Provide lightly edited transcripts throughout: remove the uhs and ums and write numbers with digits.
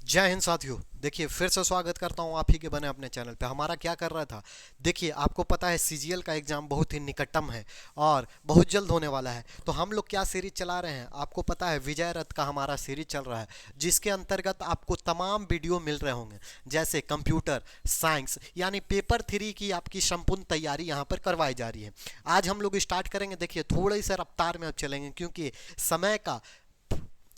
जय हिंद साथियों। देखिए फिर से स्वागत करता हूं आप ही के बने अपने चैनल पे। हमारा क्या कर रहा था, देखिए आपको पता है सीजीएल का एग्जाम बहुत ही निकटम है और बहुत जल्द होने वाला है। तो हम लोग क्या सीरीज चला रहे हैं आपको पता है, विजय रथ का हमारा सीरीज चल रहा है, जिसके अंतर्गत आपको तमाम वीडियो मिल रहे होंगे, जैसे कंप्यूटर साइंस यानी पेपर 3 की आपकी संपूर्ण तैयारी यहाँ पर करवाई जा रही है। आज हम लोग स्टार्ट करेंगे। देखिए थोड़ी सी रफ्तार में अब चलेंगे क्योंकि समय का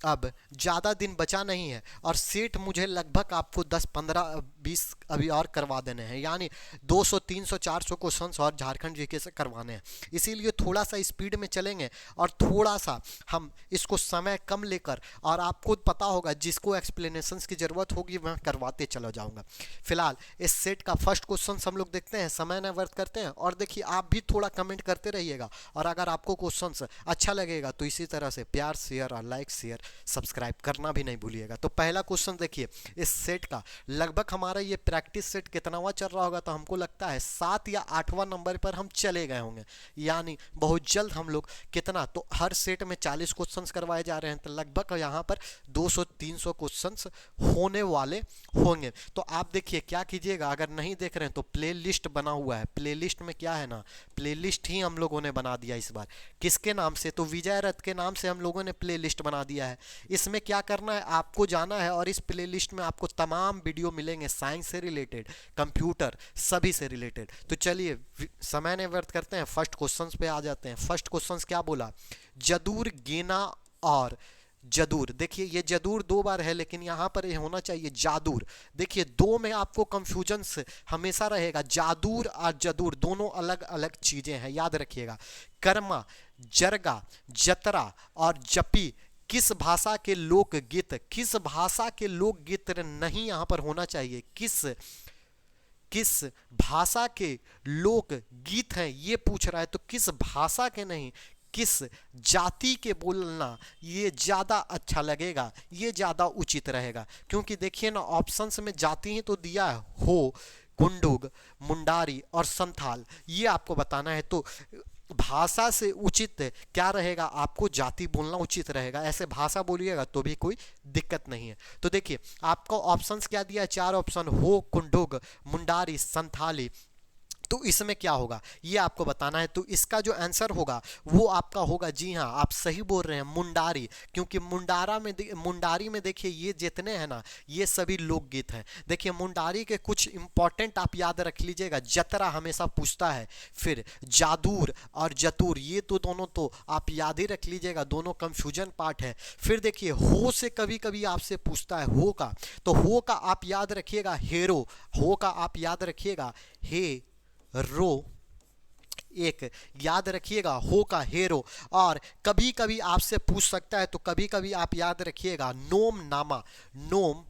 अब ज़्यादा दिन बचा नहीं है और सीट मुझे लगभग आपको 10 15 20 अभी और करवा देने हैं, यानी 200 300 400 क्वेश्चंस और झारखंड जीके से करवाने हैं। इसीलिए थोड़ा सा स्पीड में चलेंगे और थोड़ा सा हम इसको समय कम लेकर, और आपको पता होगा जिसको एक्सप्लेनेशंस की ज़रूरत होगी वह करवाते चला जाऊँगा। फिलहाल इस सेट का फर्स्ट क्वेश्चन हम लोग देखते हैं, समय न व्यर्थ करते हैं। और देखिए आप भी थोड़ा कमेंट करते रहिएगा, और अगर आपको क्वेश्चन अच्छा लगेगा तो इसी तरह से प्यार शेयर और लाइक शेयर सब्सक्राइब करना भी नहीं भूलिएगा। तो पहला क्वेश्चन देखिए, इस सेट का लगभग हमारा ये प्रैक्टिस सेट कितनावा चल रहा होगा, तो हमको लगता है 7 या 8वां नंबर पर हम चले गए होंगे। यानी बहुत जल्द हम लोग कितना, तो हर सेट में 40 क्वेश्चंस करवाए जा रहे हैं, तो लगभग यहाँ पर 200-300 क्वेश्चंस होने वाले होंगे। तो आप देखिए क्या कीजिएगा, अगर नहीं देख रहे हैं तो प्ले लिस्ट बना हुआ है। प्ले लिस्ट में क्या है ना, प्ले लिस्ट ही हम लोगों ने बना दिया इस बार। किसके नाम से, तो विजय रथ के नाम से हम लोगों ने प्ले लिस्ट बना दिया है। इसमें क्या करना है, आपको जाना है और इस प्लेलिस्ट में आपको तमाम वीडियो मिलेंगे, साइंस से रिलेटेड, कंप्यूटर, सभी से रिलेटेड। तो चलिए समय नहीं व्यर्थ करते हैं, फर्स्ट क्वेश्चंस पे आ जाते हैं। फर्स्ट क्वेश्चंस क्या बोला, जदूर गेना और जदूर। देखिए ये जदूर 2 बार है, लेकिन यहाँ पर ये होना चाहिए जादूर। देखिए 2 में आपको कंफ्यूजन हमेशा रहेगा, जादूर और जदूर दोनों अलग अलग चीजें हैं, याद रखिएगा। कर्मा, जरगा, जतरा और जपी किस भाषा के लोकगीत, किस भाषा के लोकगीत नहीं यहाँ पर होना चाहिए, किस किस भाषा के लोक गीत हैं ये पूछ रहा है। तो किस भाषा के नहीं, किस जाति के बोलना ये ज़्यादा अच्छा लगेगा, ये ज़्यादा उचित रहेगा। क्योंकि देखिए ना ऑप्शंस में जाति ही तो दिया है, हो, कुंडुग, मुंडारी और संथाल, ये आपको बताना है। तो भाषा से उचित क्या रहेगा, आपको जाति बोलना उचित रहेगा। ऐसे भाषा बोलिएगा तो भी कोई दिक्कत नहीं है। तो देखिए आपको ऑप्शंस क्या दिया है, 4 ऑप्शन, हो, कुंडुग, मुंडारी, संथाली। तो इसमें क्या होगा ये आपको बताना है। तो इसका जो आंसर होगा वो आपका होगा, जी हाँ आप सही बोल रहे हैं, मुंडारी। क्योंकि मुंडारी में देखिए ये जितने हैं ना ये सभी लोकगीत हैं। देखिए मुंडारी के कुछ इंपॉर्टेंट आप याद रख लीजिएगा, जतरा हमेशा पूछता है, फिर जादूर और जतूर ये तो दोनों तो आप याद ही रख लीजिएगा, दोनों कंफ्यूजन पार्ट है। फिर देखिए हो से कभी कभी आपसे पूछता है, हो का, तो हो का आप याद रखिएगा हेरो, हो का आप याद रखिएगा हे रो, एक याद रखिएगा हो का हेरो। और कभी कभी आपसे पूछ सकता है, तो कभी कभी आप याद रखिएगा नोम नामा, नोम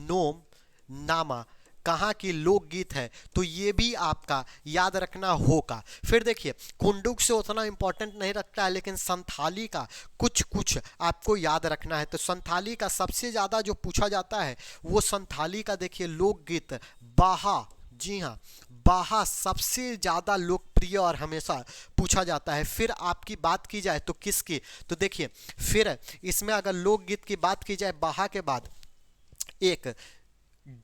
नोम नामा कहाँ की लोकगीत है, तो ये भी आपका याद रखना होगा। फिर देखिए कुंडुक से उतना इंपॉर्टेंट नहीं रखता है, लेकिन संथाली का कुछ कुछ आपको याद रखना है। तो संथाली का सबसे ज़्यादा जो पूछा जाता है वो संथाली का देखिए लोकगीत बाहा, जी हाँ बाहा सबसे ज़्यादा लोकप्रिय और हमेशा पूछा जाता है। फिर आपकी बात की जाए तो किसकी, तो देखिए फिर इसमें अगर लोकगीत की बात की जाए बाहा के बाद एक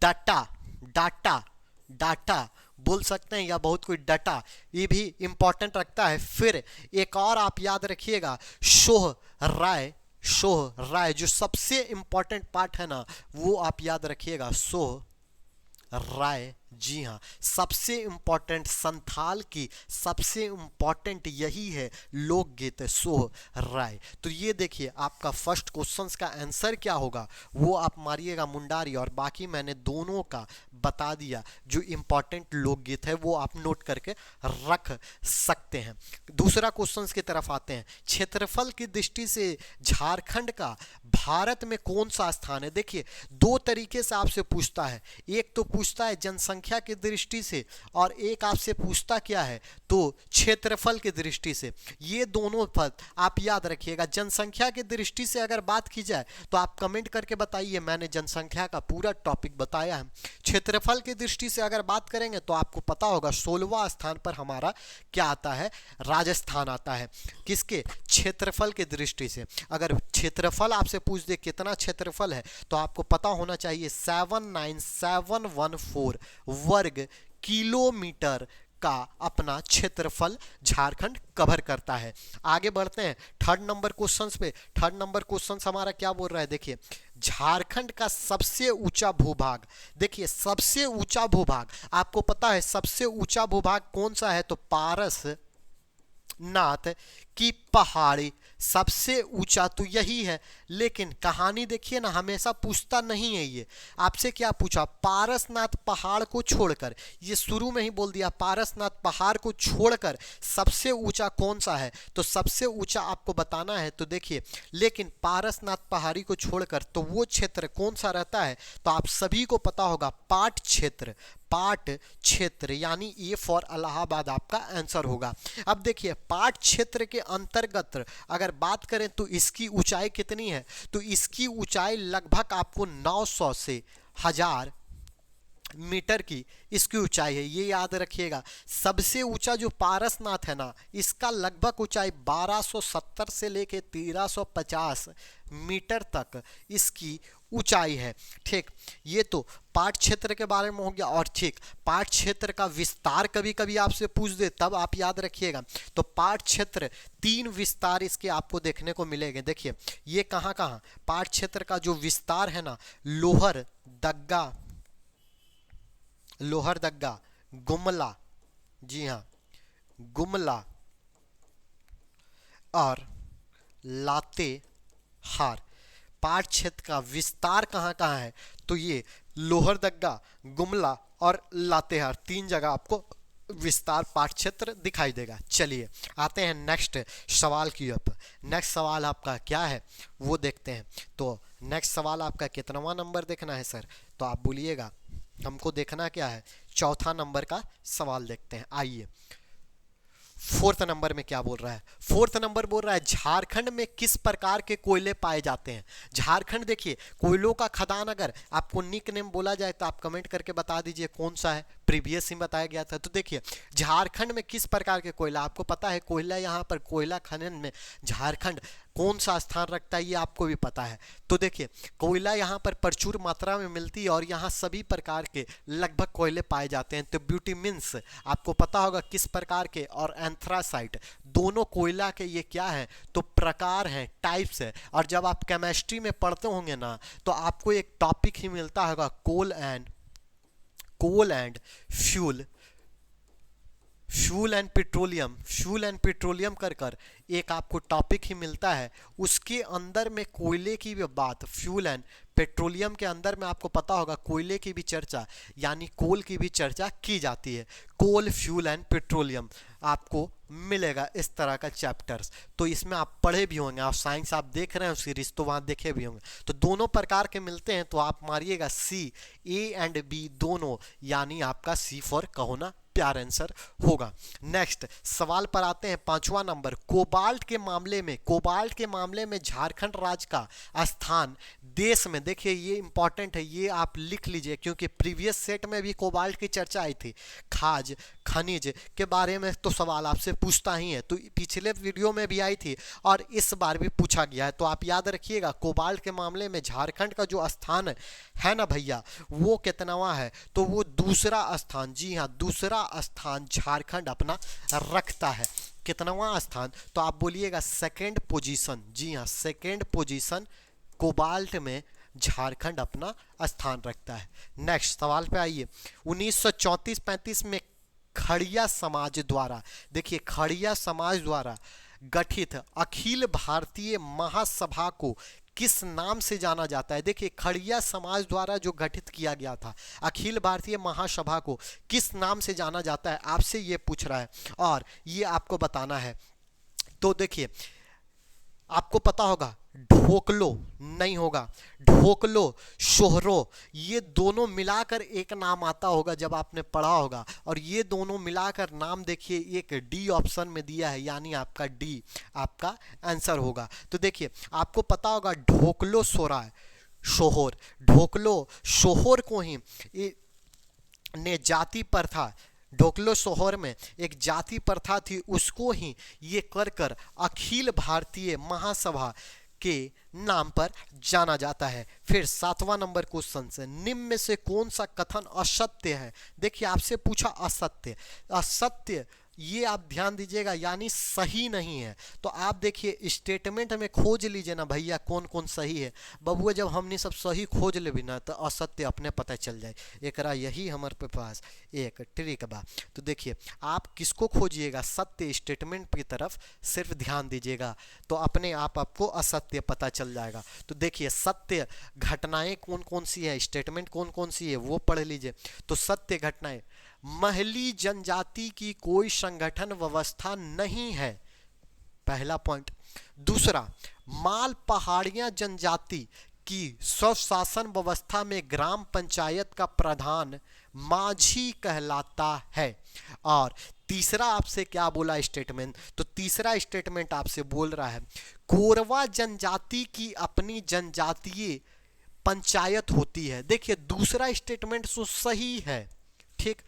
डाटा, डाटा डाटा बोल सकते हैं, या बहुत कोई डाटा, ये भी इंपॉर्टेंट रखता है। फिर एक और आप याद रखिएगा शोह राय, शोह राय जो सबसे इंपॉर्टेंट पार्ट है ना वो आप याद रखिएगा, सोह राय, जी हाँ सबसे इंपॉर्टेंट संथाल की सबसे इंपॉर्टेंट यही है लोकगीत सोह राय। तो ये देखिए आपका फर्स्ट क्वेश्चंस का आंसर क्या होगा वो आप मारिएगा मुंडारी, और बाकी मैंने दोनों का बता दिया। जो इंपॉर्टेंट लोकगीत है वो आप नोट करके रख सकते हैं। दूसरा क्वेश्चंस की तरफ आते हैं। क्षेत्रफल की दृष्टि से झारखंड का भारत में कौन सा स्थान है। देखिए 2 तरीके से आपसे पूछता है, एक तो पूछता है जनसंख्या जनसंख्या की दृष्टि से और एक आपसे पूछता क्या है तो क्षेत्रफल की दृष्टि से। ये दोनों पद आप याद रखिएगा। जनसंख्या की दृष्टि से अगर बात की जाए तो आप कमेंट करके बताइए, मैंने जनसंख्या का पूरा टॉपिक बताया है। क्षेत्रफल की दृष्टि से अगर बात करेंगे तो आपको पता होगा 16वां स्थान पर हमारा क्या आता है, राजस्थान आता है। किसके, क्षेत्रफल की दृष्टि से। अगर क्षेत्रफल आपसे पूछ दे कितना क्षेत्रफल है तो आपको पता होना चाहिए 79714 वर्ग किलोमीटर का अपना क्षेत्रफल झारखंड कवर करता है। आगे बढ़ते हैं थर्ड नंबर क्वेश्चंस पे। थर्ड नंबर क्वेश्चंस हमारा क्या बोल रहा है, देखिए झारखंड का सबसे ऊंचा भूभाग। देखिए सबसे ऊंचा भूभाग आपको पता है, सबसे ऊंचा भूभाग कौन सा है तो पारस नाथ की पहाड़ी सबसे ऊंचा तो यही है। लेकिन कहानी देखिए ना, हमेशा पूछता नहीं है ये। आपसे क्या पूछा, पारसनाथ पहाड़ को छोड़कर, ये शुरू में ही बोल दिया पारसनाथ पहाड़ को छोड़कर सबसे ऊंचा कौन सा है, तो सबसे ऊंचा आपको बताना है। तो देखिए लेकिन पारसनाथ पहाड़ी को छोड़कर तो वो क्षेत्र कौन सा रहता है, तो आप सभी को पता होगा पाट क्षेत्र। पाट क्षेत्र यानी ए फॉर इलाहाबाद आपका आंसर होगा। अब देखिए पाट क्षेत्र के अंतर्गत अगर बात करें तो इसकी ऊंचाई कितनी है, तो इसकी ऊंचाई लगभग आपको 900 से 1000 मीटर की इसकी ऊंचाई है, ये याद रखिएगा। सबसे ऊंचा जो पारसनाथ है ना, इसका लगभग ऊंचाई 1270 से लेके 1350 मीटर तक इसकी ऊंचाई है। ठीक, ये तो पाट क्षेत्र के बारे में हो गया। और ठीक, पाट क्षेत्र का विस्तार कभी कभी आपसे पूछ दे तब आप याद रखिएगा। तो पाट क्षेत्र 3 विस्तार इसके आपको देखने को मिलेंगे। देखिए ये कहाँ कहाँ, पाट क्षेत्र का जो विस्तार है ना, लोहरदग्गा, गुमला, जी हाँ गुमला और लातेहार। पाट क्षेत्र का विस्तार कहाँ कहाँ है, तो ये लोहरदग्गा, गुमला और लातेहार 3 जगह आपको विस्तार पाट क्षेत्र दिखाई देगा। चलिए आते हैं नेक्स्ट सवाल की ओर। नेक्स्ट सवाल आपका क्या है वो देखते हैं। तो नेक्स्ट सवाल आपका कितनावां नंबर देखना है सर, तो आप बोलिएगा। हमको देखना क्या है, चौथा नंबर का सवाल देखते हैं। आइए फोर्थ नंबर में क्या बोल रहा है। फोर्थ नंबर बोल रहा है झारखंड में किस प्रकार के कोयले पाए जाते हैं। झारखंड देखिए कोयलों का खदान, अगर आपको निक नेम बोला जाए तो आप कमेंट करके बता दीजिए कौन सा है, प्रीवियस ही बताया गया था। तो देखिए झारखंड में किस प्रकार के कोयला, आपको पता है कोयला, यहाँ पर कोयला खनन में झारखंड कौन सा स्थान रखता है ये आपको भी पता है। तो देखिए कोयला यहाँ पर प्रचुर मात्रा में मिलती है और यहाँ सभी प्रकार के लगभग कोयले पाए जाते हैं। तो ब्यूटामिन्स आपको पता होगा किस प्रकार के, और एंथ्रासाइट, दोनों कोयला के ये क्या है तो प्रकार हैं, टाइप्स है। और जब आप केमिस्ट्री में पढ़ते होंगे ना तो आपको एक टॉपिक ही मिलता होगा कोल एंड फ्यूल एंड पेट्रोलियम कर एक आपको टॉपिक ही मिलता है। उसके अंदर में कोयले की भी बात, फ्यूल एंड पेट्रोलियम के अंदर में आपको पता होगा कोयले की भी चर्चा यानी कोल की भी चर्चा की जाती है। कोल, फ्यूल एंड पेट्रोलियम आपको मिलेगा इस तरह का चैप्टर्स। तो इसमें आप पढ़े भी होंगे, आप साइंस आप देख रहे हैं सीरीज तो वहाँ देखे भी होंगे। तो दोनों प्रकार के मिलते हैं, तो आप मारिएगा सी, ए एंड बी दोनों, यानी आपका सी फॉर कहो ना प्यार आंसर होगा। नेक्स्ट सवाल पर आते हैं, 5वां नंबर। कोबाल्ट के मामले में झारखंड राज्य का स्थान देश में, देखिए ये इंपॉर्टेंट है, ये आप लिख लीजिए क्योंकि प्रीवियस सेट में भी कोबाल्ट की चर्चा आई थी। खाज खनिज के बारे में तो सवाल आपसे पूछता ही है, तो पिछले वीडियो में भी आई थी और इस बार भी पूछा गया है। तो आप याद रखिएगा कोबाल्ट के मामले में झारखंड का जो स्थान है ना भैया, वो कितनावा है, तो वो दूसरा स्थान, जी हाँ दूसरा स्थान झारखंड अपना रखता है। कितनावा स्थान, तो आप बोलिएगा सेकेंड पोजीशन, जी हाँ सेकेंड पोजीशन कोबाल्ट में झारखंड अपना स्थान रखता है। नेक्स्ट सवाल पे आइए। 1934-35 में खड़िया समाज द्वारा, देखिए खड़िया समाज द्वारा गठित अखिल भारतीय महासभा को किस नाम से जाना जाता है। देखिए खड़िया समाज द्वारा जो गठित किया गया था अखिल भारतीय महासभा को किस नाम से जाना जाता है, आपसे ये पूछ रहा है और ये आपको बताना है। तो देखिए आपको पता होगा ढोकलो नहीं होगा, ढोकलो, शोहरो, ये दोनों मिलाकर एक नाम आता होगा जब आपने पढ़ा होगा। और ये दोनों मिलाकर नाम देखिए एक डी ऑप्शन में दिया है, यानी आपका डी आपका आंसर होगा। तो देखिए आपको पता होगा ढोकलो सोरा है, शोहर, ढोकलो शोहर को ही ने जाति प्रथा, ढोकलो शोहर में एक जाति प्रथा थी, उसको ही ये कर कर अखिल भारतीय महासभा के नाम पर जाना जाता है। फिर 7वां नंबर क्वेश्चन से, निम्न में से कौन सा कथन असत्य है? देखिए आपसे पूछा असत्य, असत्य ये आप ध्यान दीजिएगा यानी सही नहीं है। तो आप देखिए स्टेटमेंट में खोज लीजिए ना भैया कौन कौन सही है। बबुआ जब हमने सब सही खोज ले भी ना तो असत्य अपने पता चल जाए। एकरा यही हमारे पे पास एक ट्रिक बा। तो देखिए आप किसको खोजिएगा, सत्य स्टेटमेंट की तरफ सिर्फ ध्यान दीजिएगा तो अपने आप आपको असत्य पता चल जाएगा। तो देखिए सत्य घटनाएं कौन कौन सी है, स्टेटमेंट कौन कौन सी है वो पढ़ लीजिए। तो सत्य घटनाएं, महली जनजाति की कोई संगठन व्यवस्था नहीं है, पहला पॉइंट। दूसरा, माल पहाड़िया जनजाति की स्वशासन व्यवस्था में ग्राम पंचायत का प्रधान माझी कहलाता है। और तीसरा आपसे क्या बोला स्टेटमेंट, तो तीसरा स्टेटमेंट आपसे बोल रहा है कोरवा जनजाति की अपनी जनजातीय पंचायत होती है। देखिए दूसरा स्टेटमेंट तो सही है, ठीक,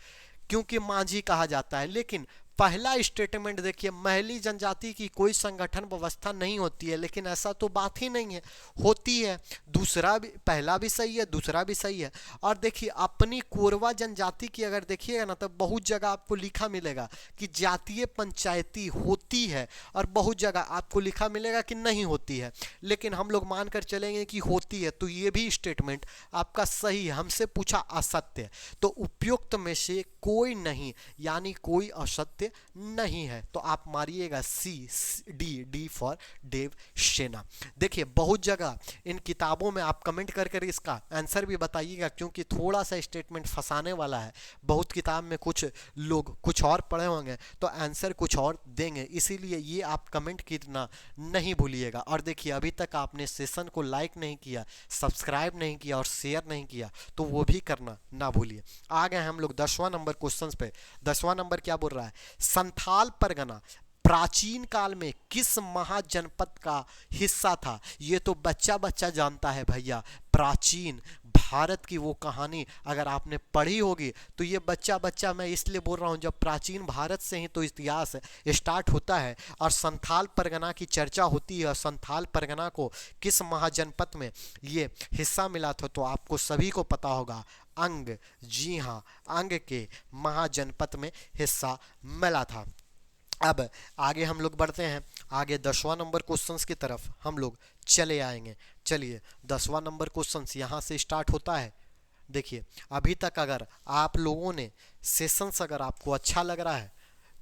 क्योंकि माझी कहा जाता है, लेकिन पहला स्टेटमेंट देखिए महली जनजाति की कोई संगठन व्यवस्था नहीं होती है, लेकिन ऐसा तो बात ही नहीं है, होती है। दूसरा भी, पहला भी सही है, दूसरा भी सही है। और देखिए अपनी कोरवा जनजाति की अगर देखिएगा ना तो बहुत जगह आपको लिखा मिलेगा कि जातीय पंचायती होती है और बहुत जगह आपको लिखा मिलेगा कि नहीं होती है, लेकिन हम लोग मानकर चलेंगे कि होती है। तो ये भी स्टेटमेंट आपका सही है। हमसे पूछा असत्य, तो उपयुक्त में से कोई नहीं, यानी कोई असत्य नहीं है। तो आप मारिएगा सी, डी, डी फॉर देव सेना। देखिए बहुत जगह इन किताबों में आप कमेंट कर इसका आंसर भी बताइएगा, क्योंकि थोड़ा सा स्टेटमेंट फंसाने वाला है। बहुत किताब में कुछ लोग कुछ और पढ़े होंगे तो आंसर कुछ और देंगे, इसीलिए ये आप कमेंट करना नहीं भूलिएगा। और देखिए अभी तक आपने सेशन को लाइक नहीं किया, सब्सक्राइब नहीं किया और शेयर नहीं किया तो वो भी करना ना भूलिए। आ गए हम लोग 10वां नंबर क्वेश्चन पे। 10वां नंबर क्या बोल रहा है, संथाल परगना प्राचीन काल में किस महाजनपद का हिस्सा था? ये तो बच्चा बच्चा जानता है भैया। प्राचीन भारत की वो कहानी अगर आपने पढ़ी होगी तो ये बच्चा बच्चा मैं इसलिए बोल रहा हूँ, जब प्राचीन भारत से ही तो इतिहास स्टार्ट होता है और संथाल परगना की चर्चा होती है। और संथाल परगना को किस महाजनपद में ये हिस्सा मिला था तो आपको सभी को पता होगा, अंग। जी हाँ, अंग के महाजनपद में हिस्सा मिला था। अब आगे हम लोग बढ़ते हैं, आगे 10वां नंबर क्वेश्चंस की तरफ हम लोग चले आएंगे। चलिए 10वां नंबर क्वेश्चंस यहाँ से स्टार्ट होता है। देखिए अभी तक अगर आप लोगों ने सेशंस अगर आपको अच्छा लग रहा है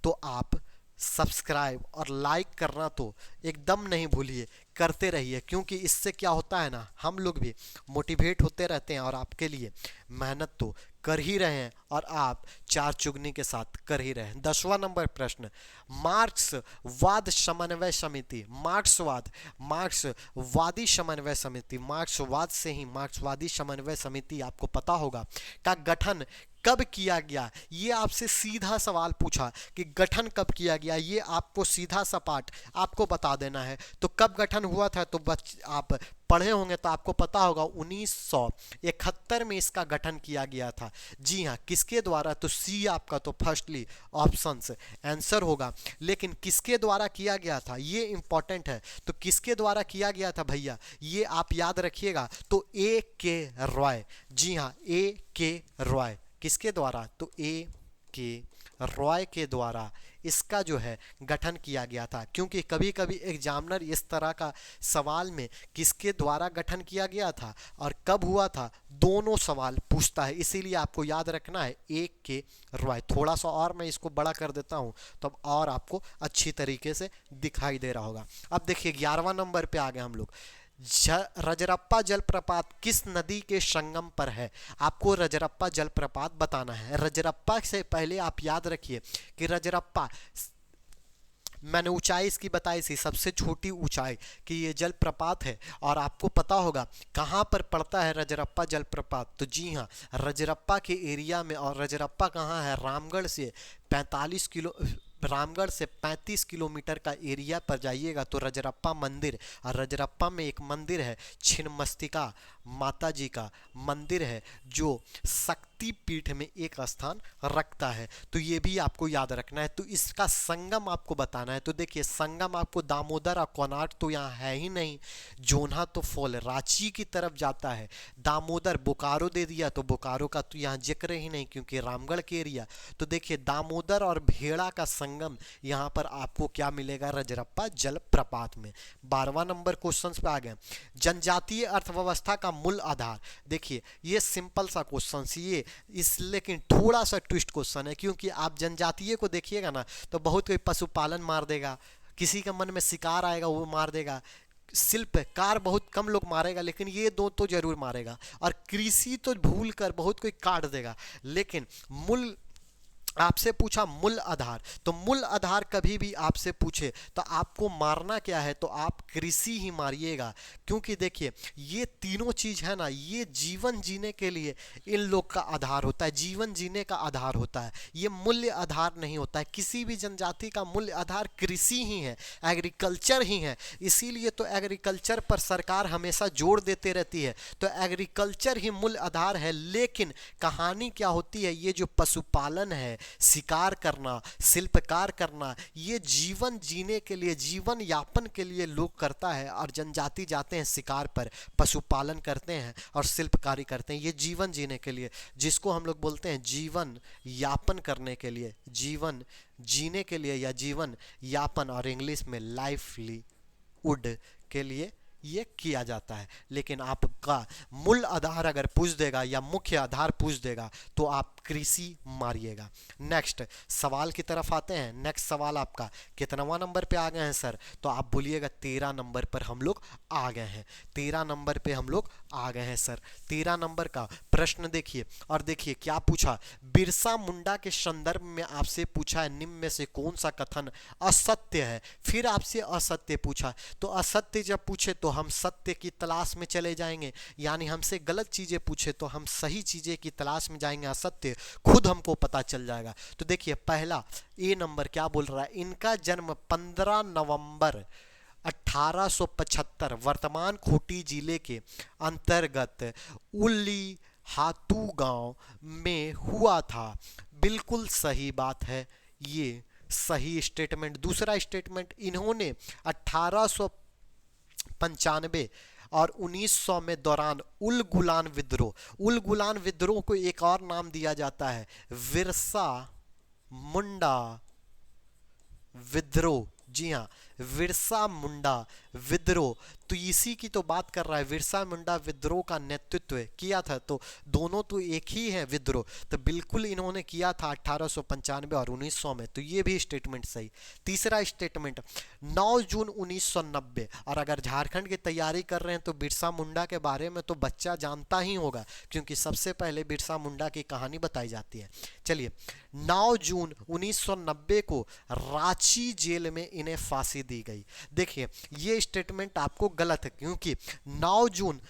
तो आप सब्सक्राइब और लाइक करना तो एकदम नहीं भूलिए, करते रहिए, क्योंकि इससे क्या होता है ना हम लोग भी मोटिवेट होते रहते हैं और आपके लिए मेहनत तो कर ही रहे हैं और आप चार चुगनी के साथ कर ही रहे हैं। 10वां नंबर प्रश्न, मार्क्सवाद समन्वय समिति, मार्क्सवादी समन्वय समिति, मार्क्सवाद से ही मार्क्सवादी समन्वय समिति आपको पता होगा का गठन कब किया गया? ये आपसे सीधा सवाल पूछा कि गठन कब किया गया, ये आपको सीधा सपाट आपको बता देना है। तो कब गठन हुआ था तो आप पढ़े होंगे तो आपको पता होगा 1971 में इसका गठन किया गया था। जी हाँ, किसके द्वारा? तो सी आपका तो फर्स्टली ऑप्शन से आंसर होगा, लेकिन किसके द्वारा किया गया था ये इंपॉर्टेंट है। तो किसके द्वारा किया गया था भैया ये आप याद रखिएगा, तो ए के रॉय। जी हाँ, ए के रॉय किसके द्वारा? तो ए के रॉय के द्वारा इसका जो है गठन किया गया था। क्योंकि कभी कभी एग्जामिनर इस तरह का सवाल में किसके द्वारा गठन किया गया था और कब हुआ था दोनों सवाल पूछता है, इसीलिए आपको याद रखना है ए के रॉय। थोड़ा सा और मैं इसको बड़ा कर देता हूं तब और आपको अच्छी तरीके से दिखाई दे रहा होगा। अब देखिए 11वां नंबर पे आ गए हम लोग। रजरप्पा जलप्रपात किस नदी के संगम पर है? आपको रजरप्पा जलप्रपात बताना है। रजरप्पा से पहले आप याद रखिए कि रजरप्पा मैंने ऊंचाई इसकी बताई थी, सबसे छोटी ऊंचाई कि ये जलप्रपात है। और आपको पता होगा कहाँ पर पड़ता है रजरप्पा जलप्रपात, तो जी हाँ, रजरप्पा के एरिया में। और रजरप्पा कहाँ है? रामगढ़ से 35 किलोमीटर का एरिया पर जाइएगा तो रजरप्पा मंदिर, और रजरप्पा में एक मंदिर है, छिन्नमस्तिका माता जी का मंदिर है, जो शक्ति पीठ में एक स्थान रखता है। तो ये भी आपको याद रखना है। तो इसका संगम आपको बताना है। तो देखिए, संगम आपको दामोदर और कोनाट तो यहाँ है ही नहीं, जोन्हा तो फॉल रांची की तरफ जाता है, दामोदर बोकारो दे दिया तो बोकारो का तो यहाँ जिक्र ही नहीं क्योंकि रामगढ़ के एरिया। तो देखिए, दामोदर और भेड़ा का संगम यहाँ पर आपको क्या मिलेगा? रजरप्पा जलप्रपात में। 12वां नंबर क्वेश्चन पे आ गए, जनजातीय अर्थव्यवस्था का मूल आधार। देखिए, ये सिंपल सा क्वेश्चन ये इस लेकिन थोड़ा सा ट्विस्ट क्वेश्चन है, क्योंकि आप जनजातीय को देखिएगा ना तो बहुत कोई पशुपालन मार देगा, किसी के मन में शिकार आएगा वो मार देगा, शिल्पकार बहुत कम लोग मारेगा, लेकिन ये दो तो जरूर मारेगा, और कृषि तो भूल कर बहुत कोई काट देगा। लेकिन मूल आपसे पूछा मूल आधार, तो मूल आधार कभी भी आपसे पूछे तो आपको मारना क्या है? तो आप कृषि ही मारिएगा, क्योंकि देखिए ये तीनों चीज है ना, ये जीवन जीने के लिए इन लोग का आधार होता है, जीवन जीने का आधार होता है, ये मूल्य आधार नहीं होता है। किसी भी जनजाति का मूल्य आधार कृषि ही है, एग्रीकल्चर ही है। इसीलिए तो एग्रीकल्चर पर सरकार हमेशा जोर देते रहती है। तो एग्रीकल्चर ही मूल्य आधार है। लेकिन कहानी क्या होती है, ये जो पशुपालन है, शिकार करना, शिल्पकार करना, ये जीवन जीने के लिए, जीवन यापन के लिए लोग करता है। और जनजाति जाते हैं शिकार पर, पशुपालन करते हैं और शिल्पकारी करते हैं, ये जीवन जीने के लिए, जिसको हम लोग बोलते हैं जीवन यापन करने के लिए, जीवन जीने के लिए या जीवन यापन, और इंग्लिश में लाइवलीहुड के लिए ये किया जाता है। लेकिन आपका मूल आधार अगर पूछ देगा या मुख्य आधार पूछ देगा तो आप कृषि मारिएगा। नेक्स्ट सवाल की तरफ आते हैं। नेक्स्ट सवाल आपका कितनावां नंबर पे आ गए हैं सर? तो आप बोलिएगा 13 नंबर पर हम लोग आ गए हैं। 13 नंबर पे हम लोग आ गए हैं सर। 13 नंबर का प्रश्न देखिए, और देखिए क्या पूछा, बिरसा मुंडा के संदर्भ में आपसे पूछा है, निम्न में से कौन सा कथन असत्य है? फिर आपसे असत्य पूछा, तो असत्य जब पूछे तो हम सत्य की तलाश में चले जाएंगे, यानी हमसे गलत चीजें पूछे तो हम सही चीजें की तलाश में जाएंगे, असत्य खुद हमको पता चल जाएगा। तो देखिए पहला ए नंबर क्या बोल रहा है, इनका जन्म 15 नवंबर 1875 वर्तमान खूंटी जिले के अंतर्गत उल्ली हातू गांव में हुआ था। बिल्कुल सही बात है, ये सही स्टेटमेंट। दूसरा स्टेटमेंट, इन्होंने 1895 और 1900 में दौरान उल गुलान विद्रोह, उल गुलान विद्रोह को एक और नाम दिया जाता है बिरसा मुंडा विद्रोह। जी हाँ, बिरसा मुंडा विद्रोह, तो इसी की तो बात कर रहा है। बिरसा मुंडा विद्रोह का नेतृत्व किया था, तो दोनों तो एक ही है विद्रोह, तो बिल्कुल इन्होंने किया था 1895 और 1900 में, तो ये भी स्टेटमेंट सही। तीसरा स्टेटमेंट, 9 जून 1990, और अगर झारखंड की तैयारी कर रहे हैं तो बिरसा मुंडा के बारे में तो बच्चा जानता ही होगा, क्योंकि सबसे पहले बिरसा मुंडा की कहानी बताई जाती है। चलिए, 9 जून 1990 को रांची जेल में इन्हें फांसी दी गई। देखिए ये स्टेटमेंट आपको गलत है, क्योंकि 9 जून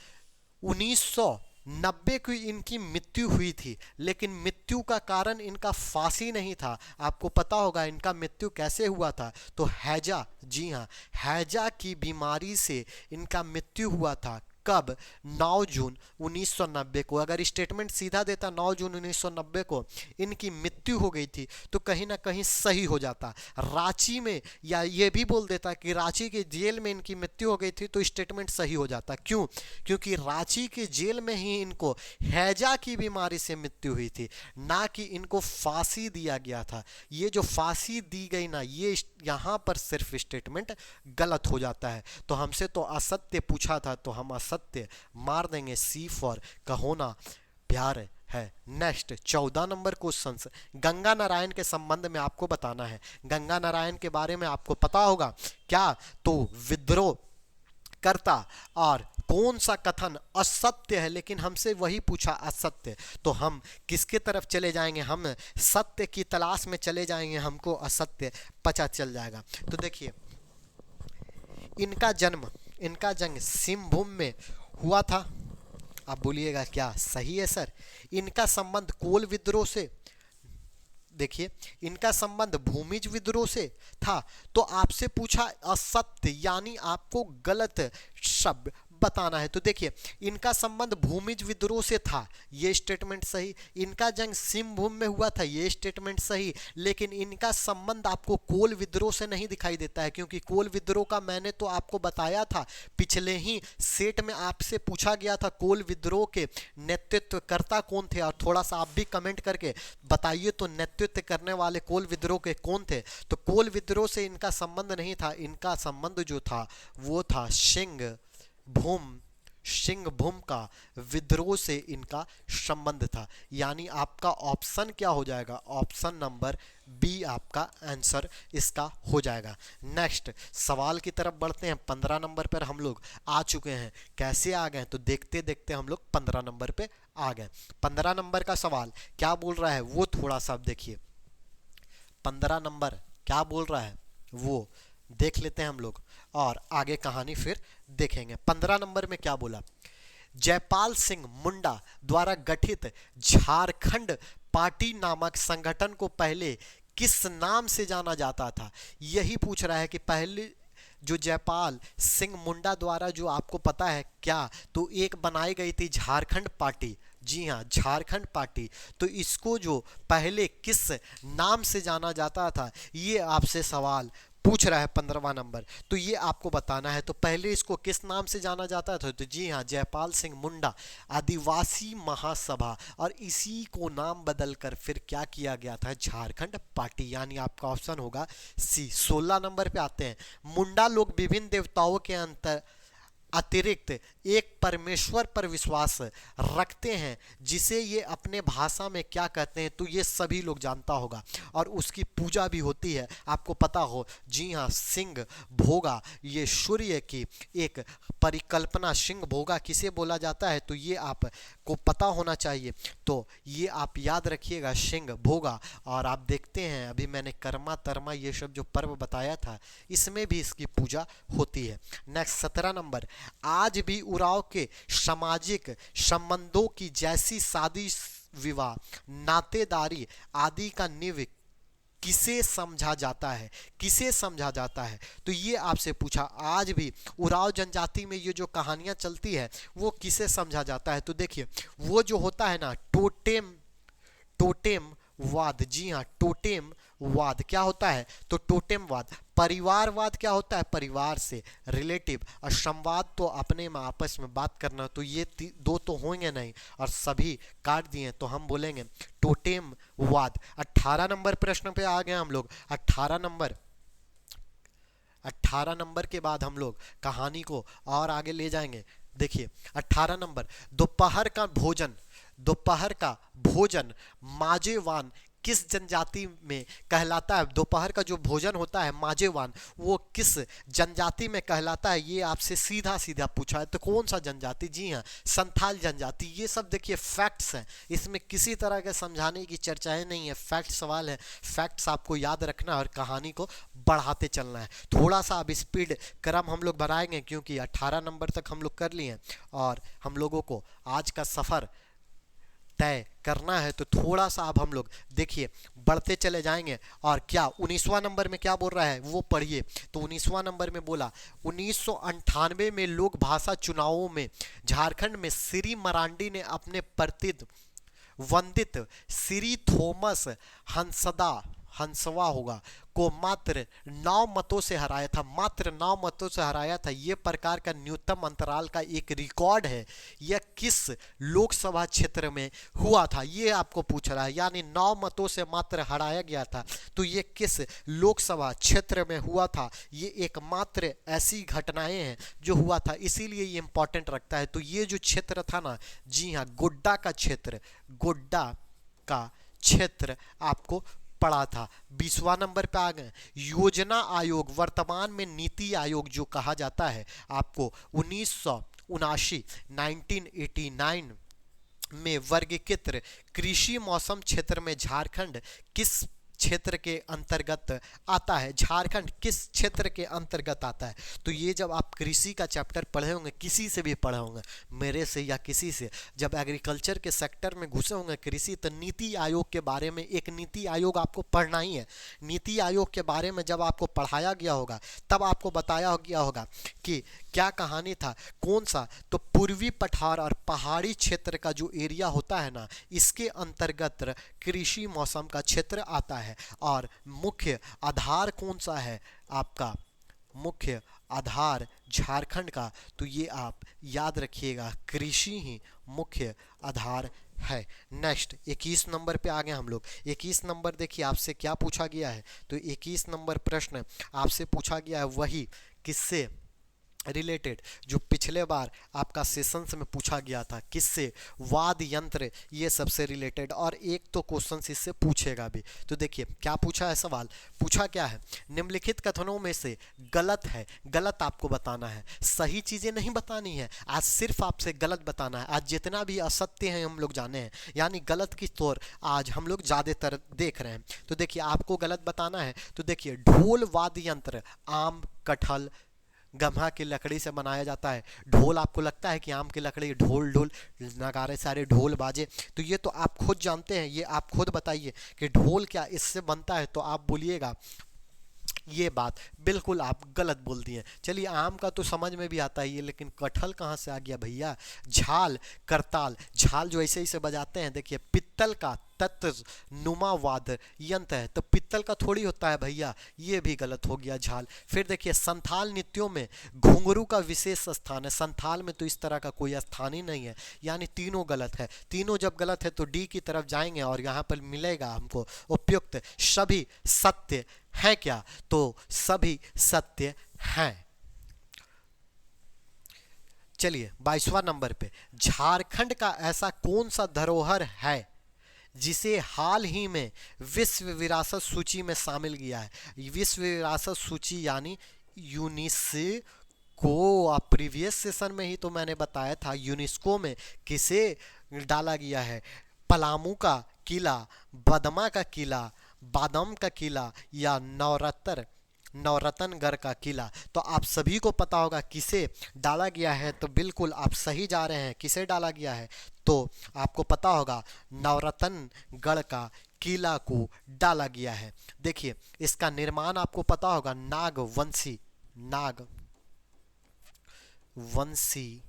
1990 को इनकी मृत्यु हुई थी, लेकिन मृत्यु का कारण इनका फांसी नहीं था। आपको पता होगा इनका मृत्यु कैसे हुआ था, तो हैजा, जी हाँ, हैजा की बीमारी से इनका मृत्यु हुआ था। कब? 9 जून 1990 को। अगर स्टेटमेंट सीधा देता 9 जून 1990 को इनकी मृत्यु हो गई थी तो कहीं ना कहीं सही हो जाता। रांची में, या ये भी बोल देता कि रांची के जेल में इनकी मृत्यु हो गई थी, तो स्टेटमेंट सही हो जाता। क्यों? क्योंकि रांची के जेल में ही इनको हैजा की बीमारी से मृत्यु हुई थी, ना कि इनको फांसी दिया गया था। ये जो फांसी दी गई ना, ये यहाँ पर सिर्फ स्टेटमेंट गलत हो जाता है। तो हमसे तो असत्य पूछा था तो हम असत्य मार देंगे। सी फॉर कहोना प्यार है। Next 14 number question, Ganga Narayan के संबंध में आपको बताना है। गंगा नारायण के बारे में आपको पता होगा क्या? तो विद्रोह करता और कौन सा कथन असत्य है, लेकिन हमसे वही पूछा असत्य, तो हम किसके तरफ चले जाएंगे? हम सत्य की तलाश में चले जाएंगे, हमको असत्य पता चल जाएगा। तो देखिए, इनका जन्म सिंहभूम में हुआ था। आप बोलिएगा क्या सही है सर? इनका संबंध कोल विद्रोह से, देखिए इनका संबंध भूमिज विद्रोह से था। तो आपसे पूछा असत्य, यानी आपको गलत शब्द बताना है। तो देखिए, इनका संबंध भूमिज विद्रोह से था, ये स्टेटमेंट सही। इनका जंग सिंहभूम में हुआ था, ये स्टेटमेंट सही। लेकिन इनका संबंध आपको कोल विद्रोह से नहीं दिखाई देता है, क्योंकि कोल विद्रोह का मैंने तो आपको बताया था, पिछले ही सेट में आपसे पूछा गया था कोल विद्रोह के नेतृत्वकर्ता कौन थे। और थोड़ा सा आप भी कमेंट करके बताइए तो नेतृत्व करने वाले कोल विद्रोह के कौन थे। तो कोल विद्रोह से इनका संबंध नहीं था, इनका संबंध जो था वो था सिंहभूम का विद्रोह से इनका संबंध था। यानी आपका ऑप्शन क्या हो जाएगा? ऑप्शन नंबर बी आपका आंसर इसका हो जाएगा। नेक्स्ट सवाल की तरफ बढ़ते हैं। 15 नंबर पर हम लोग आ चुके हैं। कैसे आ गए? तो देखते देखते हम लोग 15 नंबर पे आ गए। 15 नंबर का सवाल क्या बोल रहा है वो थोड़ा सा देखिए। 15 नंबर क्या बोल रहा है वो देख लेते हैं हम लोग, और आगे कहानी फिर देखेंगे। 15 नंबर में क्या बोला? जयपाल सिंह मुंडा द्वारा गठित झारखंड पार्टी नामक संगठन को पहले किस नाम से जाना जाता था? यही पूछ रहा है कि पहले जो जयपाल सिंह मुंडा द्वारा, जो आपको पता है क्या, तो एक बनाई गई थी झारखंड पार्टी। जी हाँ, झारखंड पार्टी। तो इसको जो पहले किस नाम से जाना जाता था, ये आपसे सवाल पूछ रहा है 15वां नंबर। तो ये आपको बताना है। तो पहले इसको किस नाम से जाना जाता था? तो जी हाँ, जयपाल सिंह मुंडा आदिवासी महासभा, और इसी को नाम बदलकर फिर क्या किया गया था? झारखंड पार्टी। यानी आपका ऑप्शन होगा सी। 16 नंबर पे आते हैं। मुंडा लोग विभिन्न देवताओं के अतिरिक्त एक परमेश्वर पर विश्वास रखते हैं, जिसे ये अपने भाषा में क्या कहते हैं? तो ये सभी लोग जानता होगा, और उसकी पूजा भी होती है, आपको पता हो। जी हाँ, सिंह भोगा, ये सूर्य की एक परिकल्पना। सिंह भोगा किसे बोला जाता है? तो ये आपको पता होना चाहिए। तो ये आप याद रखिएगा, सिंह भोगा। और आप देखते हैं अभी मैंने कर्मा तर्मा ये सब जो पर्व बताया था, इसमें भी इसकी पूजा होती है। Next 17 number. आज भी उराव के सामाजिक संबंधों की जैसी शादी विवाह नातेदारी आदि का नींव किसे समझा जाता है? किसे समझा जाता है? तो ये आपसे पूछा। आज भी उराव जनजाति में ये जो कहानियां चलती है वो किसे समझा जाता है? तो देखिए, वो जो होता है ना टोटेम वाद। जी हाँ, टोटेम वाद क्या होता है? तो टोटेम वाद। परिवारवाद क्या होता है? परिवार से रिलेटिव। और संवाद तो अपने में आपस में बात करना। तो ये दो तो होंगे नहीं, और सभी काट दिए, तो हम बोलेंगे टोटेम वाद। 18 नंबर प्रश्न पे आ गए हम लोग। 18 नंबर के बाद हम लोग कहानी को और आगे ले जाएंगे। देखिए 18 नंबर। दोपहर का भोजन माजेवान किस जनजाति में कहलाता है? दोपहर का जो भोजन होता है माजेवान, वो किस जनजाति में कहलाता है? ये आपसे सीधा सीधा पूछा है। तो कौन सा जनजाति? जी हाँ, संथाल जनजाति। ये सब देखिए फैक्ट्स हैं, इसमें किसी तरह के समझाने की चर्चाएं नहीं है। फैक्ट सवाल है, फैक्ट्स आपको याद रखना है और कहानी को बढ़ाते चलना है। थोड़ा सा अब स्पीड क्रम हम लोग बढ़ाएंगे, क्योंकि 18 नंबर तक हम लोग कर लिए हैं और हम लोगों को आज का सफ़र तय करना है। तो थोड़ा सा अब हम लोग देखिए बढ़ते चले जाएंगे। और क्या 19वां नंबर में क्या बोल रहा है वो पढ़िए। तो 19वां नंबर में बोला 1998 में लोक भाषा चुनावों में झारखंड में श्री मरांडी ने अपने वंदित श्री थॉमस हंसवा होगा को मात्र 9 मतों से हराया था। मात्र 9 मतों से हराया था। यह प्रकार का न्यूनतम अंतराल का एक रिकॉर्ड है। यह किस लोकसभा क्षेत्र में हुआ था, यह आपको पूछ रहा है। यानी 9 मतों से मात्र हराया गया था, तो यह किस लोकसभा क्षेत्र में हुआ था? ये एकमात्र ऐसी घटनाएं हैं जो हुआ था, इसीलिए ये इंपॉर्टेंट रखता है। तो ये जो क्षेत्र था ना, जी हाँ, गोड्डा का क्षेत्र आपको पढ़ा था। 20वां नंबर पे आ गए। योजना आयोग वर्तमान में नीति आयोग जो कहा जाता है, आपको 1979 1989 में वर्गीकृत कृषि मौसम क्षेत्र में झारखंड किस क्षेत्र के अंतर्गत आता है? झारखंड किस क्षेत्र के अंतर्गत आता है? तो ये जब आप कृषि का चैप्टर पढ़े होंगे, किसी से भी पढ़े होंगे, मेरे से या किसी से, जब एग्रीकल्चर के सेक्टर में घुसे होंगे कृषि, तो नीति आयोग के बारे में, एक नीति आयोग आपको पढ़ना ही है। नीति आयोग के बारे में जब आपको पढ़ाया गया होगा तब आपको बताया गया होगा कि क्या कहानी था, कौन सा, तो पूर्वी पठार और पहाड़ी क्षेत्र का जो एरिया होता है ना, इसके अंतर्गत कृषि मौसम का क्षेत्र आता है। और मुख्य आधार कौन सा है आपका? मुख्य आधार झारखंड का, तो ये आप याद रखिएगा, कृषि ही मुख्य आधार है। नेक्स्ट 21 नंबर पे आ गए हम लोग। 21 नंबर देखिए आपसे क्या पूछा गया है। तो 21 नंबर प्रश्न आपसे पूछा गया है वही किससे रिलेटेड जो पिछले बार आपका सेशंस में पूछा गया था, किससे? वाद यंत्र, ये सबसे रिलेटेड, और एक तो क्वेश्चन इससे पूछेगा भी। तो देखिए क्या पूछा है सवाल, पूछा क्या है, निम्नलिखित कथनों में से गलत है, गलत आपको बताना है, सही चीजें नहीं बतानी है, आज सिर्फ आपसे गलत बताना है। आज जितना भी असत्य है हम लोग जाने हैं, यानी गलत की तौर आज हम लोग ज्यादातर देख रहे हैं। तो देखिए आपको गलत बताना है। तो देखिए ढोल वाद्य यंत्र आम, कटहल, गम्हा की लकड़ी से बनाया जाता है। ढोल आपको लगता है कि आम की लकड़ी, ढोल ढोल नगाड़े सारे ढोल बाजे, तो ये तो आप खुद जानते हैं, ये आप खुद बताइए कि ढोल क्या इससे बनता है, तो आप बोलिएगा ये बात बिल्कुल आप गलत बोल दिए। चलिए आम का तो समझ में भी आता है ये, लेकिन कटहल कहाँ से आ गया भैया? झाल, करताल, झाल जो ऐसे ऐसे बजाते हैं, देखिए पित्तल का तत्व नुमा वाद्य यंत्र है, तो पित्तल का थोड़ी होता है भैया, ये भी गलत हो गया झाल। फिर देखिए संथाल नृत्यों में घुंघरू का विशेष स्थान है, संथाल में तो इस तरह का कोई स्थान ही नहीं है, यानी तीनों गलत है। तीनों जब गलत है तो डी की तरफ जाएंगे और यहाँ पर मिलेगा हमको उपयुक्त सभी सत्य है। क्या? तो सभी सत्य हैं। चलिए 22वां नंबर पे, झारखंड का ऐसा कौन सा धरोहर है जिसे हाल ही में विश्व विरासत सूची में शामिल किया है? विश्व विरासत सूची यानी यूनेस्को, प्रीवियस सेशन में ही तो मैंने बताया था, यूनेस्को में किसे डाला गया है? पलामू का किला, बदमा का किला, बादम का किला, या नवरत्नगढ़ का किला। तो आप सभी को पता होगा किसे डाला गया है, तो बिल्कुल आप सही जा रहे हैं। किसे डाला गया है? तो आपको पता होगा नवरत्नगढ़ का किला को डाला गया है। देखिए इसका निर्माण आपको पता होगा नागवंशी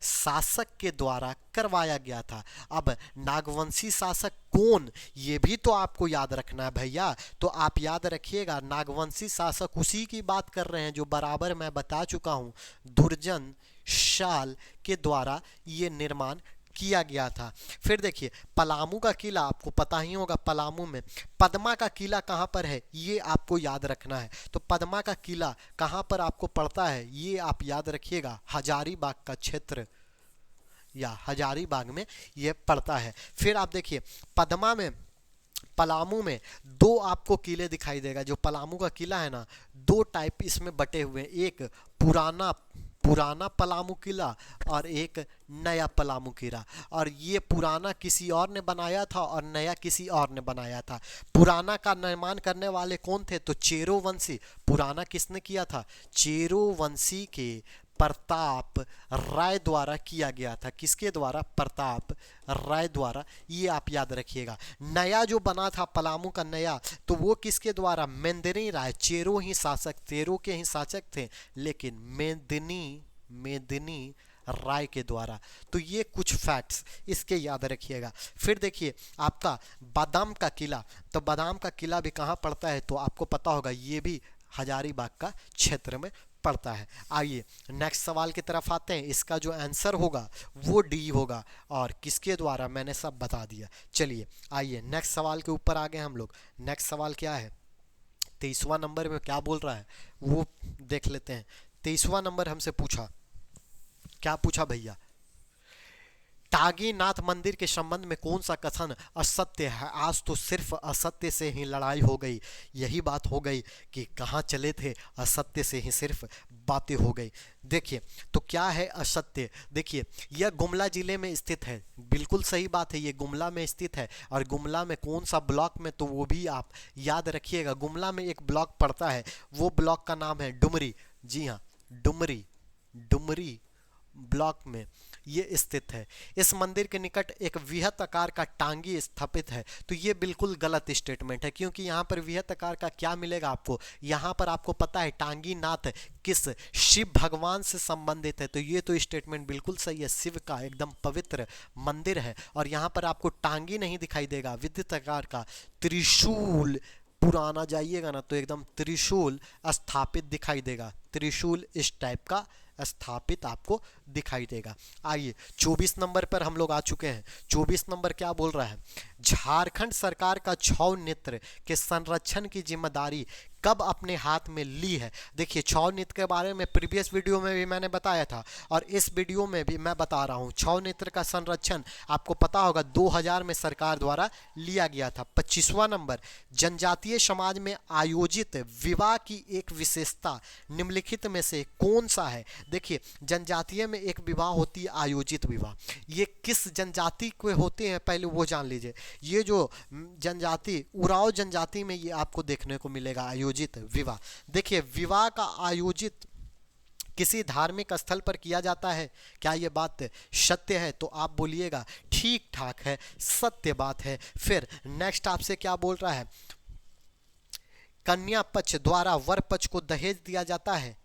शासक के द्वारा करवाया गया था। अब नागवंशी शासक कौन, ये भी तो आपको याद रखना है भैया। तो आप याद रखिएगा नागवंशी शासक उसी की बात कर रहे हैं जो बराबर मैं बता चुका हूं, दुर्जन शाल के द्वारा ये निर्माण किया गया था। फिर देखिए पलामू का किला आपको पता ही होगा, पलामू में। पदमा का किला कहाँ पर है, ये आपको याद रखना है। तो पदमा का किला कहाँ पर आपको पड़ता है, ये आप याद रखिएगा, हजारीबाग का क्षेत्र या हजारीबाग में ये पड़ता है। फिर आप देखिए पदमा में, पलामू में दो आपको किले दिखाई देगा। जो पलामू का किला है ना, दो टाइप इसमें बटे हुए हैं, एक पुराना पलामू किला और एक नया पलामू किला। और ये पुराना किसी और ने बनाया था और नया किसी और ने बनाया था। पुराना का निर्माण करने वाले कौन थे? तो चेरो वंशी। पुराना किसने किया था? चेरो वंशी के प्रताप राय द्वारा किया गया था। किसके द्वारा? प्रताप राय द्वारा, ये आप याद रखिएगा। नया जो बना था पलामू का नया, तो वो किसके द्वारा? मेदिनी राय। चेरो के ही शासक थे, लेकिन मेदिनी राय के द्वारा। तो ये कुछ फैक्ट्स इसके याद रखिएगा। फिर देखिए आपका बादाम का किला, तो बादाम का किला भी कहाँ पड़ता है? तो आपको पता होगा, ये भी हजारीबाग का क्षेत्र में पड़ता है। आइए नेक्स्ट सवाल की तरफ आते हैं। इसका जो आंसर होगा वो डी होगा, और किसके द्वारा मैंने सब बता दिया। चलिए आइए नेक्स्ट सवाल के ऊपर आ गए हम लोग। नेक्स्ट सवाल क्या है? 23वां नंबर में क्या बोल रहा है वो देख लेते हैं। 23वां नंबर हमसे पूछा, क्या पूछा भैया? टागी नाथ मंदिर के संबंध में कौन सा कथन असत्य है? आज तो सिर्फ असत्य से ही लड़ाई हो गई। यही बात हो गई कि कहाँ चले थे, असत्य से ही सिर्फ बातें हो गई। देखिए तो क्या है असत्य? देखिए यह गुमला जिले में स्थित है, बिल्कुल सही बात है, ये गुमला में स्थित है। और गुमला में कौन सा ब्लॉक में, तो वो भी आप याद रखिएगा। गुमला में एक ब्लॉक पड़ता है, वो ब्लॉक का नाम है डुमरी। जी हाँ, डुमरी, डुमरी ब्लॉक में ये स्थित है। इस मंदिर के निकट एक वृहत आकार का टांगी स्थापित है। तो ये बिल्कुल गलत स्टेटमेंट है, क्योंकि यहाँ पर वृहत आकार का क्या मिलेगा आपको? यहाँ पर आपको पता है टांगी नाथ किस शिव भगवान से संबंधित है, तो ये तो स्टेटमेंट बिल्कुल सही है। शिव का एकदम पवित्र मंदिर है। और यहाँ पर आपको टांगी नहीं दिखाई देगा, वृहत आकार का त्रिशूल, पुराना जाइएगा ना तो एकदम त्रिशूल स्थापित दिखाई देगा। त्रिशूल इस टाइप का स्थापित आपको दिखाई देगा। आइए 24 नंबर पर हम लोग आ चुके हैं। 24 नंबर क्या बोल रहा है? झारखंड सरकार का छौ नेत्र के संरक्षण की जिम्मेदारी कब अपने हाथ में ली है? देखिए छौ नेत्र के बारे में प्रीवियस वीडियो में भी मैंने बताया था, और इस वीडियो में भी मैं बता रहा हूँ। छौ नेत्र का संरक्षण आपको पता होगा 2000 में सरकार द्वारा लिया गया था। 25वां नंबर, जनजातीय समाज में आयोजित विवाह की एक विशेषता निम्नलिखित में से कौन सा है? देखिए जनजातीय में एक विवाह होती है आयोजित विवाह। ये किस जनजाति के होते हैं पहले वो जान लीजिए। ये जो जनजाति उराव जनजाति में ये आपको देखने को मिलेगा आयोजित विवाह। देखिए विवाह का आयोजित किसी धार्मिक स्थल पर किया जाता है। क्या ये बात सत्य है? तो आप बोलिएगा ठीक ठाक है, सत्य बात है। फिर नेक्स्ट आपसे क्या बोल रहा है? कन्या पक्ष द्वारा वर पक्ष को दहेज दिया जाता है?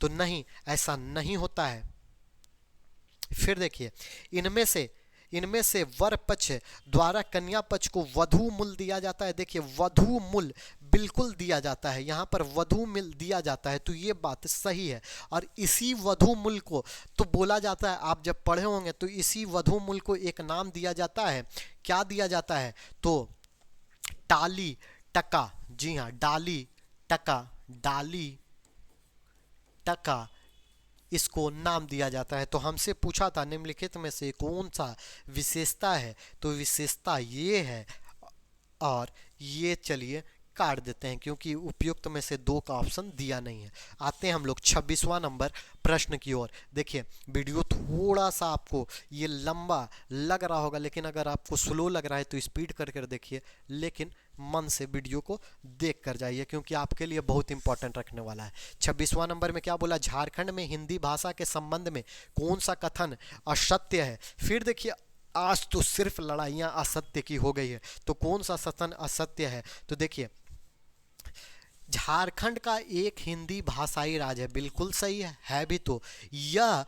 तो नहीं, ऐसा नहीं होता है। फिर देखिए इनमें से वर पक्ष द्वारा कन्या पक्ष को वधू मूल्य दिया जाता है। देखिए वधू मूल्य बिल्कुल दिया जाता है, यहाँ पर वधू मूल्य दिया जाता है, तो ये बात सही है। और इसी वधू मूल्य को तो बोला जाता है, आप जब पढ़े होंगे तो इसी वधू मूल्य को एक नाम दिया जाता है। क्या दिया जाता है? तो टाली टका। जी हाँ, डाली टका, डाली टका इसको नाम दिया जाता है। तो हमसे पूछा था निम्नलिखित में से कौन सा विशेषता है? तो विशेषता ये है, और ये चलिए काट देते हैं क्योंकि उपयुक्त में से दो का ऑप्शन दिया नहीं है। आते हैं हम लोग 26वां नंबर प्रश्न की ओर। देखिए वीडियो थोड़ा सा आपको ये लंबा लग रहा होगा, लेकिन अगर आपको स्लो लग रहा है तो स्पीड कर कर देखिए, लेकिन मन से वीडियो को देख कर जाइए क्योंकि आपके लिए बहुत इंपॉर्टेंट रखने वाला है। 26वां नंबर में क्या बोला? झारखंड में हिंदी भाषा के संबंध में कौन सा कथन असत्य है? फिर देखिए आज तो सिर्फ लड़ाइयाँ असत्य की हो गई है, तो कौन सा कथन असत्य है? तो देखिए झारखंड का एक हिंदी भाषाई राज्य है, बिल्कुल सही है भी। तो यह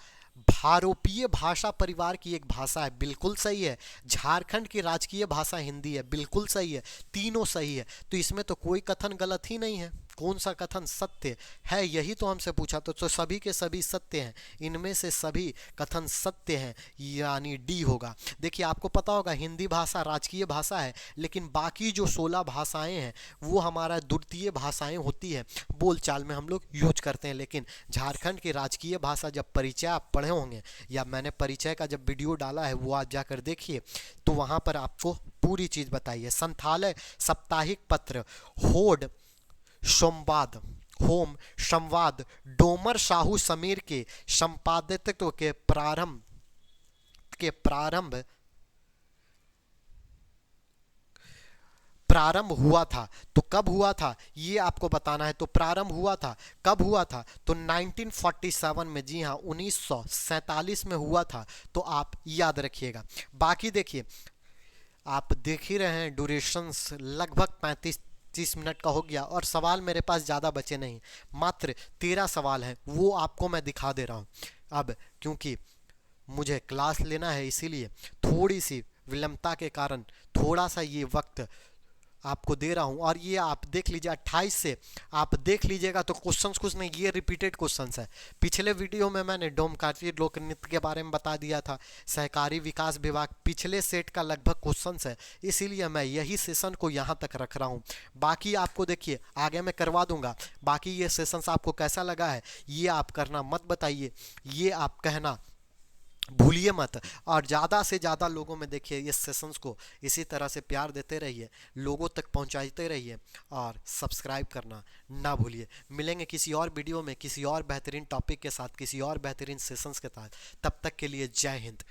भारोपीय भाषा परिवार की एक भाषा है, बिल्कुल सही है। झारखंड की राजकीय भाषा हिंदी है, बिल्कुल सही है। तीनों सही है, तो इसमें तो कोई कथन गलत ही नहीं है। कौन सा कथन सत्य है, यही तो हमसे पूछा। तो सभी के सभी सत्य हैं, इनमें से सभी कथन सत्य हैं, यानी डी होगा। देखिए आपको पता होगा हिंदी भाषा राजकीय भाषा है, लेकिन बाकी जो 16 भाषाएं हैं वो हमारा द्वितीय भाषाएं होती है, बोलचाल में हम लोग यूज करते हैं। लेकिन झारखंड की राजकीय भाषा जब परिचय आप पढ़े होंगे, या मैंने परिचय का जब वीडियो डाला है वो आज जाकर देखिए, तो वहाँ पर आपको पूरी चीज़ बताई है। संथालय साप्ताहिक पत्र होड संवाद होम संवाद डोमर साहू समीर के संपादित्व के प्रारंभ हुआ था। तो कब हुआ था ये आपको बताना है। तो प्रारंभ हुआ था, कब हुआ था? तो 1947 में। जी हाँ, 1947 में हुआ था, तो आप याद रखिएगा। बाकी देखिए आप देख ही रहे हैं ड्यूरेशंस लगभग 35-30 मिनट का हो गया, और सवाल मेरे पास ज़्यादा बचे नहीं, मात्र 13 सवाल हैं, वो आपको मैं दिखा दे रहा हूँ। अब क्योंकि मुझे क्लास लेना है, इसीलिए थोड़ी सी विलंबता के कारण थोड़ा सा ये वक्त आपको दे रहा हूं। और ये आप देख लीजिए 28 से आप देख लीजिएगा, तो क्वेश्चंस कुछ नहीं, ये रिपीटेड क्वेश्चंस है। पिछले वीडियो में मैंने डोमकाठी लोक नृत्य के बारे में बता दिया था, सहकारी विकास विभाग पिछले सेट का लगभग क्वेश्चंस है, इसीलिए मैं यही सेशन को यहाँ तक रख रहा हूँ। बाकी आपको देखिए आगे मैं करवा दूंगा। बाकी ये सेशंस आपको कैसा लगा है ये आप करना मत बताइए, ये आप कहना भूलिए मत। और ज़्यादा से ज़्यादा लोगों में देखिए ये सेशंस को इसी तरह से प्यार देते रहिए, लोगों तक पहुंचाते रहिए और सब्सक्राइब करना ना भूलिए। मिलेंगे किसी और वीडियो में किसी और बेहतरीन टॉपिक के साथ, किसी और बेहतरीन सेशंस के साथ। तब तक के लिए जय हिंद।